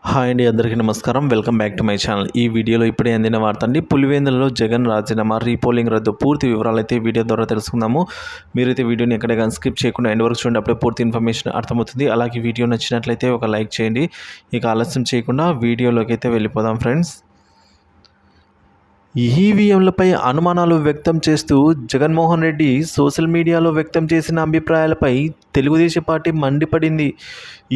Hi అండి, అందరికీ నమస్కారం. Welcome back to my channel. ఈ వీడియోలో ఇప్పుడే అందిన వార్త అండి. పులివెందులలో జగన్ రాజీనామా, రీపోలింగ్ రద్దు, పూర్తి వివరాలు అయితే వీడియో ద్వారా తెలుసుకుందాము. మీరైతే వీడియోని ఎక్కడ కానీ స్కిప్ చేయకుండా ఎండ్ వరకు చూడండి, అప్పుడే పూర్తి ఇన్ఫర్మేషన్ అర్థమవుతుంది. అలాగే వీడియో నచ్చినట్లయితే ఒక లైక్ చేయండి. ఇక ఆలస్యం చేయకుండా వీడియోలోకి అయితే వెళ్ళిపోదాం ఫ్రెండ్స్. ఈవీఎంలపై అనుమానాలు వ్యక్తం చేస్తూ జగన్మోహన్ రెడ్డి సోషల్ మీడియాలో వ్యక్తం చేసిన అభిప్రాయాలపై తెలుగుదేశం పార్టీ మండిపడింది.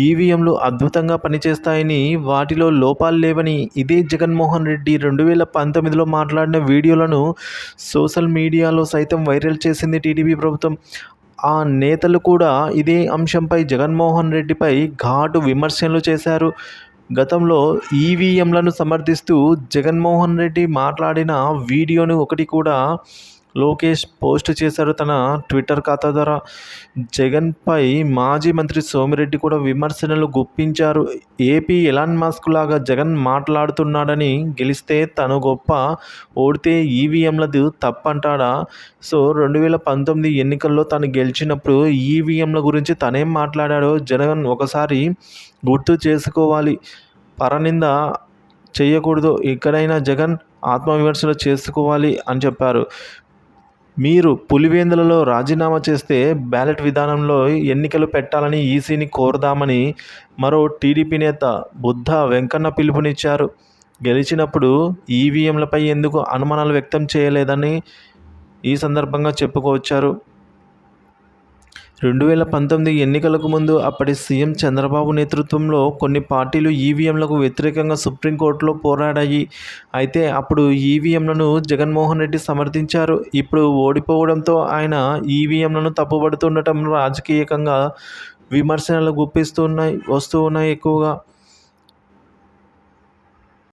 ఈవీఎంలు అద్భుతంగా పనిచేస్తాయని, వాటిలో లోపాలు లేవని ఇదే జగన్మోహన్ రెడ్డి 2019లో మాట్లాడిన వీడియోలను సోషల్ మీడియాలో సైతం వైరల్ చేసింది టీడీపీ ప్రభుత్వం. ఆ నేతలు కూడా ఇదే అంశంపై జగన్మోహన్ రెడ్డిపై ఘాటు విమర్శలు చేశారు. గతంలో ఈవీఎంలను సమర్థిస్తూ జగన్మోహన్ రెడ్డి మాట్లాడిన వీడియోను ఒకటి కూడా లోకేష్ పోస్ట్ చేశారు తన ట్విట్టర్ ఖాతా ద్వారా. జగన్పై మాజీ మంత్రి సోమిరెడ్డి కూడా విమర్శనలు గుప్పించారు. ఏపీ ఎలాన్ మస్క్ లాగా జగన్ మాట్లాడుతున్నాడని, గెలిస్తే తను గొప్ప, ఓడితే ఈవీఎంలది తప్పంటాడా? సో 2019 ఎన్నికల్లో తను గెలిచినప్పుడు ఈవీఎంల గురించి తనేం మాట్లాడాడో జగన్ ఒకసారి గుర్తు చేసుకోవాలి. పరనింద చేయకూడదు. ఎక్కడైనా జగన్ ఆత్మవిమర్శలు చేసుకోవాలి అని చెప్పారు. మీరు పులివెందులలో రాజీనామా చేస్తే బ్యాలెట్ విధానంలో ఎన్నికలు పెట్టాలని ఈసీని కోరదామని మరో టీడీపీ నేత బుద్ధ వెంకన్న పిలుపునిచ్చారు. గెలిచినప్పుడు ఈవీఎంలపై ఎందుకు అనుమానాలు వ్యక్తం చేయలేదని ఈ సందర్భంగా చెప్పుకొచ్చారు. 2019 ఎన్నికలకు ముందు అప్పటి సీఎం చంద్రబాబు నేతృత్వంలో కొన్ని పార్టీలు ఈవీఎంలకు వ్యతిరేకంగా సుప్రీంకోర్టులో పోరాడాయి. అయితే అప్పుడు ఈవీఎంలను జగన్మోహన్ రెడ్డి సమర్థించారు. ఇప్పుడు ఓడిపోవడంతో ఆయన ఈవీఎంలను తప్పుపడుతుండటం రాజకీయంగా విమర్శనలు వస్తూ ఉన్నాయి ఎక్కువగా.